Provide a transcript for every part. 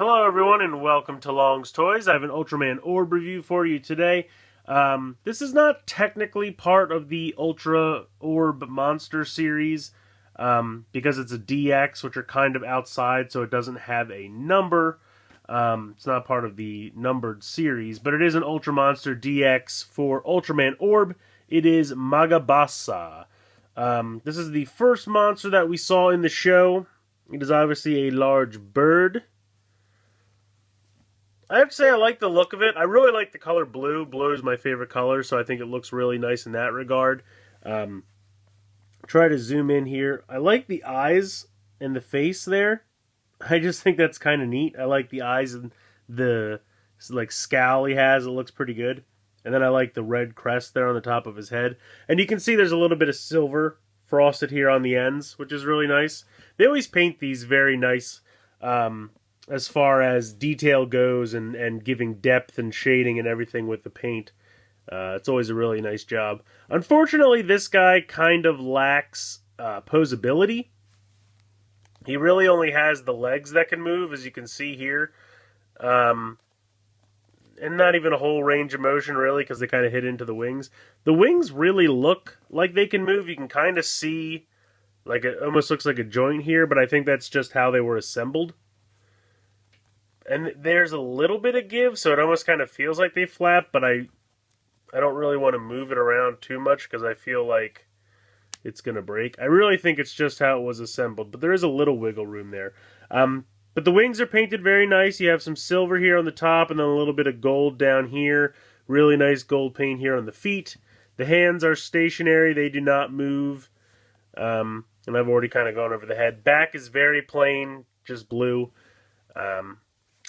Hello everyone and welcome to Long's Toys. I have an Ultraman Orb review for you today. This is not technically part of the Ultra Orb Monster series because it's a DX, which are kind of outside, so it doesn't have a number. It's not part of the numbered series, but it is an Ultra Monster DX for Ultraman Orb. It is Maga. This is the first monster that we saw in the show. It is obviously a large bird. I have to say I like the look of it. I really like the color blue. Blue is my favorite color, so I think it looks really nice in that regard. Try to zoom in here. I like the eyes and the face there. I just think that's kind of neat. I like the eyes and the scowl he has. It looks pretty good. And then I like the red crest there on the top of his head. And you can see there's a little bit of silver frosted here on the ends, which is really nice. They always paint these very nice as far as detail goes and giving depth and shading and everything with the paint. It's always a really nice job. Unfortunately, this guy kind of lacks poseability. He really only has the legs that can move, as you can see here. And not even a whole range of motion, really, because they kind of hit into the wings. The wings really look like they can move. You can kind of see, like, it almost looks like a joint here, but I think that's just how they were assembled. And there's a little bit of give, so it almost kind of feels like they flap, but I don't really want to move it around too much because I feel like it's going to break. I really think it's just how it was assembled, but there is a little wiggle room there. But the wings are painted very nice. You have some silver here on the top and then a little bit of gold down here. Really nice gold paint here on the feet. The hands are stationary. They do not move. And I've already kind of gone over the head. Back is very plain, just blue.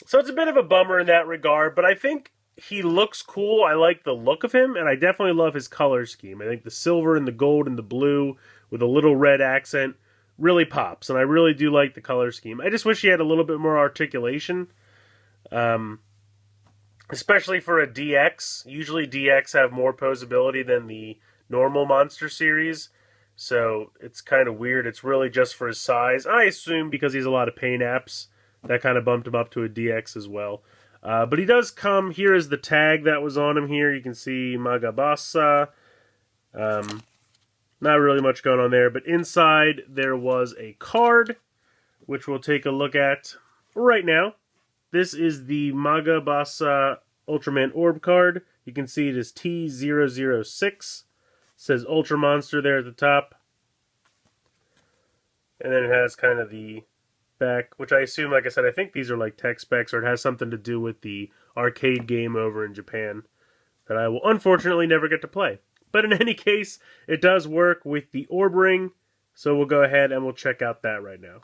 So it's a bit of a bummer in that regard, but I think he looks cool. I like the look of him, and I definitely love his color scheme. I think the silver and the gold and the blue with a little red accent really pops, and I really do like the color scheme. I just wish he had a little bit more articulation, especially for a DX. Usually DX have more poseability than the normal monster series, so it's kind of weird. It's really just for his size. I assume because he has a lot of paint apps, that kind of bumped him up to a DX as well. But he does come, here is the tag that was on him here. You can see Maga. Not really much going on there, but inside there was a card, which we'll take a look at right now. This is the Maga Ultraman Orb Card. You can see it is T006. It says Ultra Monster there at the top. And then it has kind of the back, which I assume, like I said, I think these are like tech specs, or it has something to do with the arcade game over in Japan that I will unfortunately never get to play. But in any case, it does work with the orb ring, so we'll go ahead and we'll check out that right now.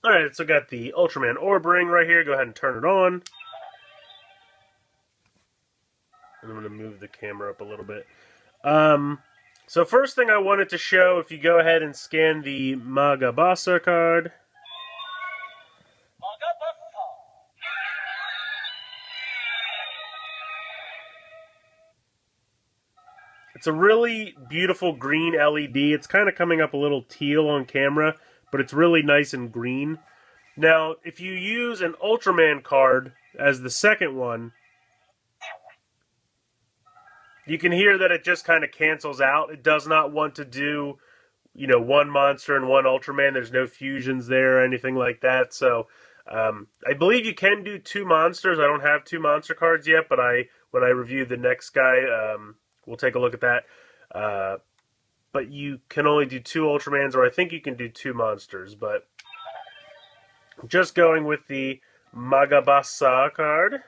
Alright, so got the Ultraman Orb ring right here. Go ahead and turn it on. And I'm going to move the camera up a little bit. So first thing I wanted to show, if you go ahead and scan the Maga card, it's a really beautiful green LED. It's kind of coming up a little teal on camera, but it's really nice and green. Now, if you use an Ultraman card as the second one, you can hear that it just kind of cancels out. It does not want to do, one monster and one Ultraman. There's no fusions there or anything like that. So, I believe you can do two monsters. I don't have two monster cards yet, but when I review the next guy, we'll take a look at that. But you can only do two Ultramans, or I think you can do two monsters. But just going with the Maga card.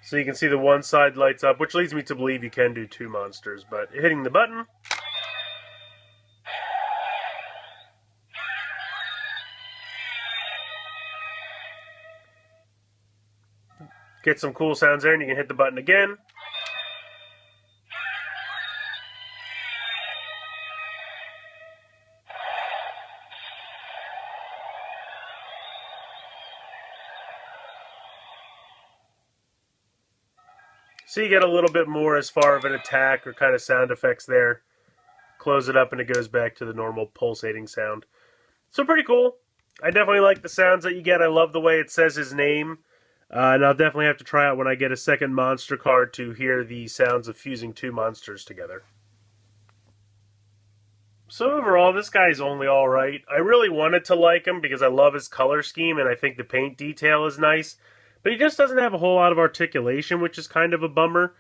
So you can see the one side lights up, which leads me to believe you can do two monsters. But hitting the button, get some cool sounds there, and you can hit the button again. So you get a little bit more as far of an attack or kind of sound effects there. Close it up and it goes back to the normal pulsating sound. So pretty cool. I definitely like the sounds that you get. I love the way it says his name. And I'll definitely have to try out when I get a second monster card to hear the sounds of fusing two monsters together. So overall, this guy's only alright. I really wanted to like him because I love his color scheme and I think the paint detail is nice. But he just doesn't have a whole lot of articulation, which is kind of a bummer.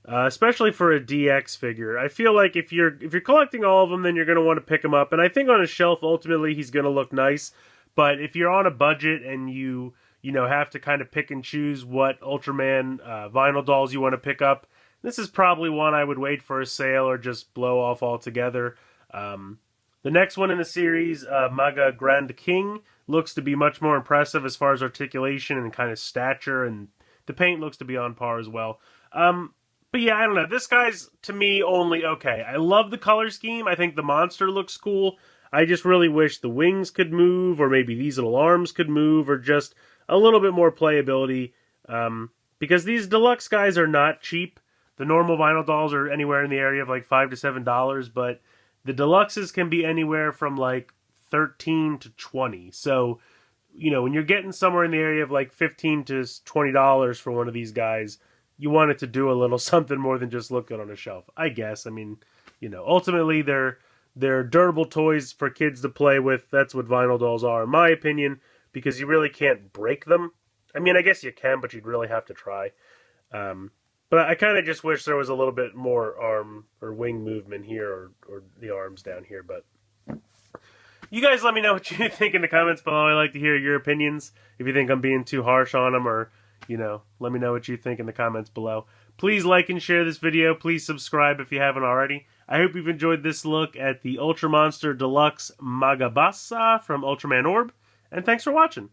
Especially for a DX figure. I feel like if you're collecting all of them, then you're going to want to pick him up. And I think on a shelf, ultimately, he's going to look nice. But if you're on a budget and you have to kind of pick and choose what Ultraman vinyl dolls you want to pick up, this is probably one I would wait for a sale or just blow off altogether. The next one in the series, Maga Grand King, looks to be much more impressive as far as articulation and kind of stature. And the paint looks to be on par as well. But yeah, I don't know. This guy's, to me, only okay. I love the color scheme. I think the monster looks cool. I just really wish the wings could move, or maybe these little arms could move, or just a little bit more playability. Because these deluxe guys are not cheap. The normal vinyl dolls are anywhere in the area of like $5 to $7, but the deluxes can be anywhere from like $13 to $20. So, when you're getting somewhere in the area of like $15 to $20 for one of these guys, you want it to do a little something more than just look good on a shelf, I guess. I mean, ultimately they're durable toys for kids to play with. That's what vinyl dolls are, in my opinion, because you really can't break them. I mean, I guess you can, but you'd really have to try. But I kind of just wish there was a little bit more arm or wing movement here, or the arms down here. But you guys let me know what you think in the comments below. I like to hear your opinions. If you think I'm being too harsh on them, or let me know what you think in the comments below. Please like and share this video. Please subscribe if you haven't already. I hope you've enjoyed this look at the Ultra Monster Deluxe Magabasa from Ultraman Orb. And thanks for watching.